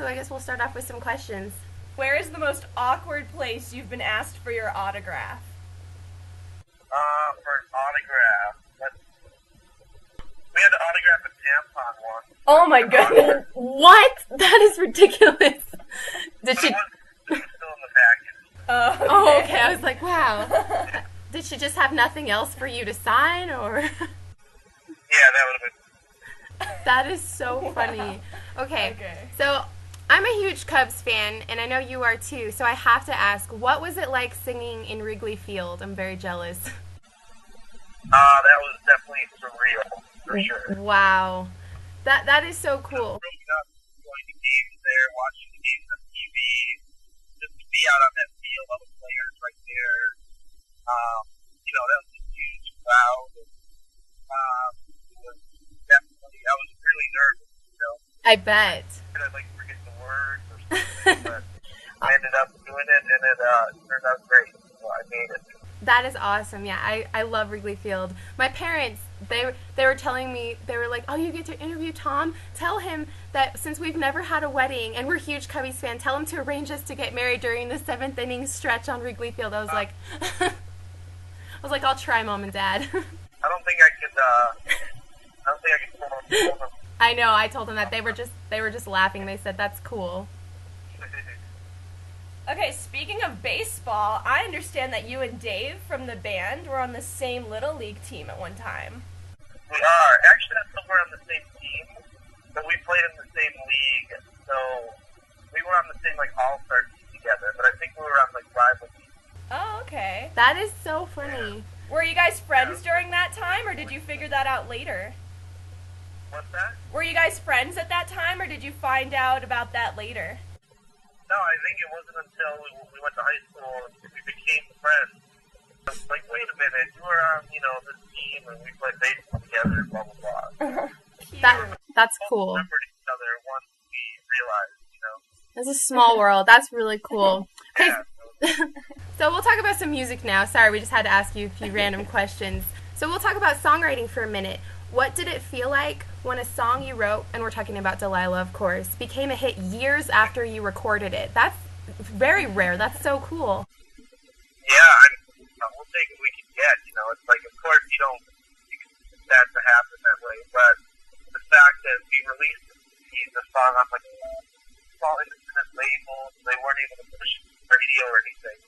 so I guess we'll start off with some questions. Where is the most awkward place you've been asked for your autograph? For an autograph. We had to autograph a tampon once. Oh my goodness. What? That is ridiculous. Did she? It was still in the package. Oh, okay. I was like, wow. Did she just have nothing else for you to sign, or? Yeah, that would have been. That is so funny. Okay. Okay. So I'm a huge Cubs fan, and I know you are too. So I have to ask, what was it like singing in Wrigley Field? I'm very jealous. That was definitely surreal, for sure. Wow. That is so cool. Growing up, going to games there, watching the games on TV, just to be out on that field, all the players right there. That was a huge crowd. It was definitely, I was really nervous. I bet. I'd like to forget the words or something, but I ended up doing it, and it turned out great. So I made it. That is awesome. Yeah, I love Wrigley Field. My parents, they were telling me, they were like, oh, you get to interview Tom? Tell him that since we've never had a wedding and we're huge Cubbies fans, tell him to arrange us to get married during the 7th inning stretch on Wrigley Field. I was like, I'll try, Mom and Dad. I don't think I could pull them. I know. I told them that they were just laughing. They said that's cool. Okay, speaking of baseball, I understand that you and Dave from the band were on the same Little League team at one time. We are. Actually, not so we're on the same team, but we played in the same league, so we were on the same, all-star team together, but I think we were on, rival teams. Oh, okay. That is so funny. Were you guys friends during that time, or did you figure that out later? What's that? Were you guys friends at that time, or did you find out about that later? No, I think it wasn't until we went to high school and we became friends. I was like, wait a minute, you were on, this team and we played baseball together, blah, blah, blah. That's We cool. remembered each other once we realized. It's a small world. That's really cool. Okay, Yeah. so we'll talk about some music now. Sorry, we just had to ask you a few random questions. So we'll talk about songwriting for a minute. What did it feel like when a song you wrote, and we're talking about Delilah, of course, became a hit years after you recorded it? That's very rare. That's so cool. Yeah, we'll take what we can get, It's like, of course, you don't expect that to happen that way, but the fact that we released the song on, small independent labels, they weren't able to push it to radio or anything,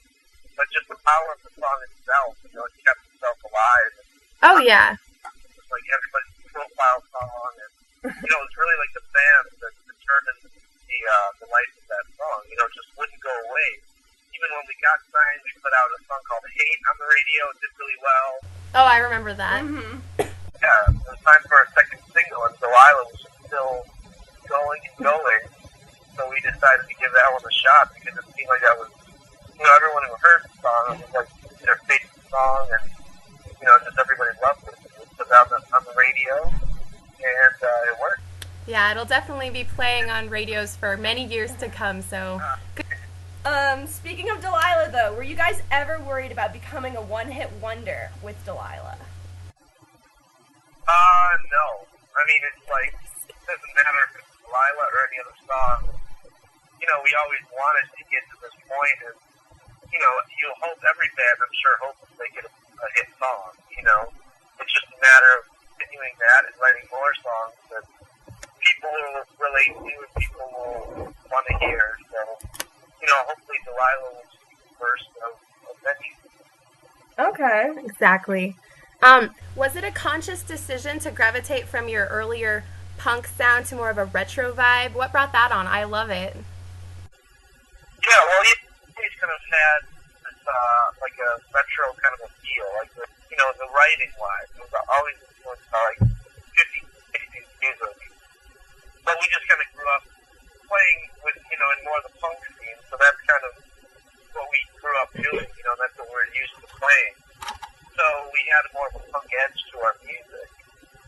but just the power of the song itself, it kept itself alive. Oh, yeah. It was everybody's profile song, and, it was really like the band that determined the life of that song, just wouldn't go away. Even when we got signed, we put out a song called Hate on the radio. It did really well. Oh, I remember that. Mm-hmm. Yeah, it was time for a second single, and Delilah was still going and going. So we decided to give that one a shot because it seemed like that was, everyone who heard the song, it was like their favorite song, and, just everybody loved it. We put it out on the radio, and it worked. Yeah, it'll definitely be playing on radios for many years to come, so... Speaking of Delilah, though, were you guys ever worried about becoming a one-hit wonder with Delilah? No. I mean, it's like, it doesn't matter if it's Delilah or any other song. We always wanted to get to this point, and, you hope every band, I'm sure, hopes they get a hit song, It's just a matter of continuing that and writing more songs that people will relate to and people will want to hear. So, hopefully Delilah will be the first of many. Okay. Exactly. Was it a conscious decision to gravitate from your earlier punk sound to more of a retro vibe? What brought that on? I love it. Yeah, well, he's kind of had this, a retro kind of a feel, the writing-wise. It was always influenced by, 50s, 60s music. But we just kind of grew up playing with, in more of the punk scene, so that's kind of what we grew up doing, that's what we're used to playing. So we had more of a punk edge to our music.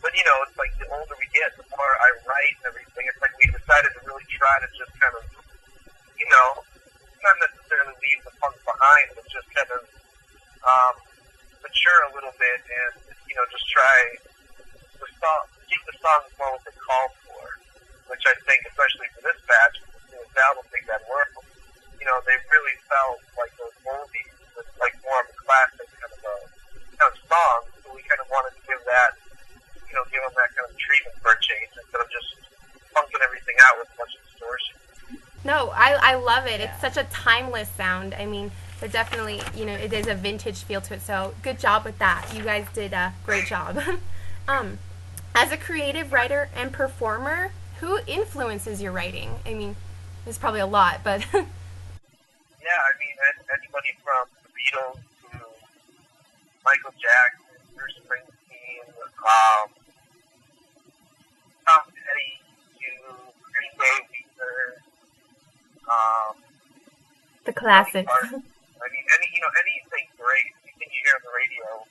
But, it's like the older we get, the more I write and everything, it's like we decided to really try to just kind of, not necessarily leave the punk behind, but just kind of mature a little bit and, just try keep the songs more what they call for, which I think, especially for this batch, is No, I love it. Yeah. It's such a timeless sound. I mean, they're definitely, it is a vintage feel to it. So good job with that. You guys did a great job. As a creative writer and performer, who influences your writing? I mean, there's probably a lot, but Yeah, I mean, anybody from the Beatles to Michael Jackson, Bruce Springsteen, Tom Petty to Green Day, Weezer, the classics. I mean, anything great, anything you hear on the radio.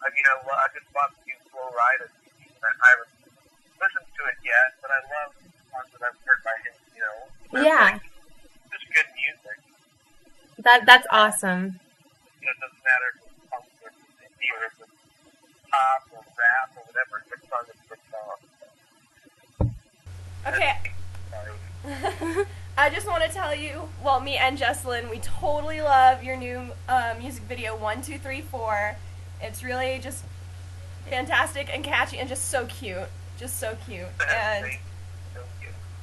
I mean, I just bought the new Flow Rida CD, and I haven't listened to it yet, but I love the songs that I've heard by him, Yeah. Just good music. That's awesome. It doesn't matter if it's punk or if it's indie or if it's pop or rap or whatever. Good song is a good song. Okay. Sorry. I just want to tell you, well, me and Jesselyn, we totally love your new music video, 1, 2, 3, 4. It's really just fantastic and catchy and just so cute. Just so cute. And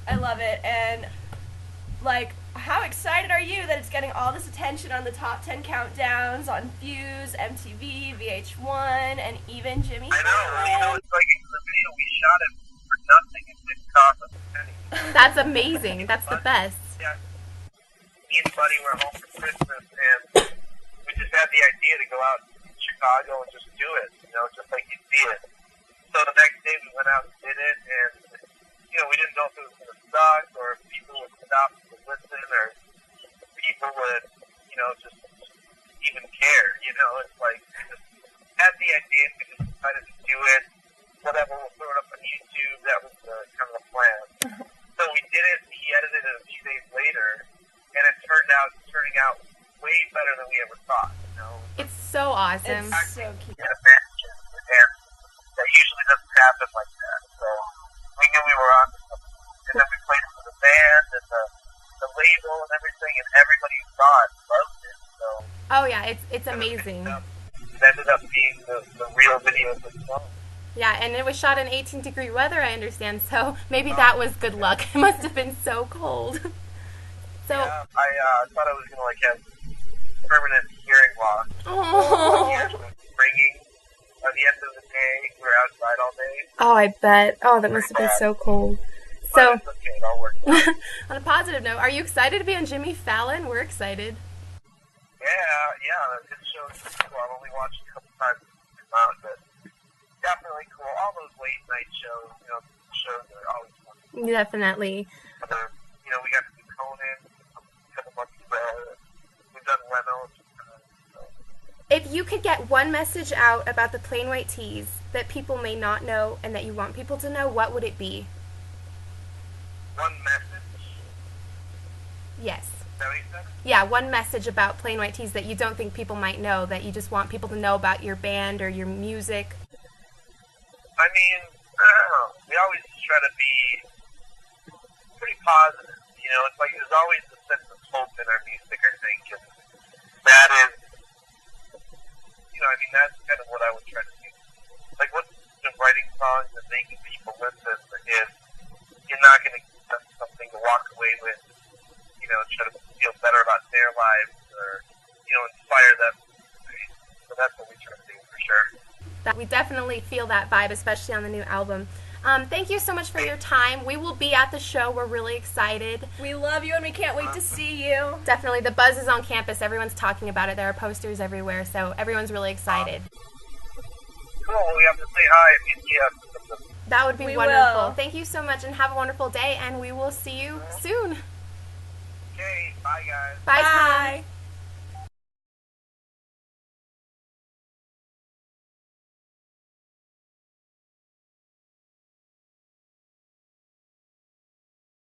I love it. And, how excited are you that it's getting all this attention on the top 10 countdowns on Fuse, MTV, VH1, and even Jimmy I know. Fallon? It's like the video we shot it for nothing. It didn't cost us a penny. That's amazing. That's the best. Yeah. Me and Buddy were home for Christmas, and we just had the idea to go out in Chicago and just do it, just like you see it. So the next day we went out and did it, and, we didn't know if it was going to suck, or if people would stop to listen, or people would, just even care, It's like, we just had the idea, we just decided to do it, whatever, we'll throw it up on YouTube, that was kind of the plan. So we did it, he edited it a few days later, and it turning out way better than we ever thought, It's so awesome. It's so cute. And that usually doesn't happen like that, so we knew we were on to something. And then we played it for the band and the label and everything, and everybody who saw it loved it, so... Oh yeah, it's amazing. It ended up being the real video of the song. Yeah, and it was shot in 18-degree weather, I understand, so maybe that was good luck. It must have been so cold. So, Yeah, I thought I was going to, have permanent hearing loss. oh, Ears were ringing. By the end of the day, we were outside all day. I bet. Oh, that must have been so cold. But So, it's okay, it all worked out. on a positive note, are you excited to be on Jimmy Fallon? We're excited. Yeah, this show is cool. I've only watched it a couple times since it came out, but definitely cool. All those late night shows, shows are always fun. Definitely. We got to do Conan a couple months ago. We've done Leno. If you could get one message out about the Plain White Tees that people may not know and that you want people to know, what would it be? One message. Yes. Is that what you said? Yeah, one message about Plain White Tees that you don't think people might know, that you just want people to know about your band or your music. I mean, I don't know. We always try to be pretty positive. It's like there's always a sense of hope in our music, I think. And that is, that's kind of what I would try to do. Like, what's the writing songs and making people listen is you're not going to give them something to walk away with, try to feel better about their lives or, inspire them. So that's what we try to do for sure. That we definitely feel that vibe, especially on the new album. Thank you so much for your time. We will be at the show. We're really excited. We love you and we can't wait to see you. Definitely. The buzz is on campus. Everyone's talking about it. There are posters everywhere, so everyone's really excited. Cool. We have to say hi if you see us. That would be We wonderful. will. Thank you so much and have a wonderful day, and we will see you soon. Okay. Bye, guys. Bye, Tom.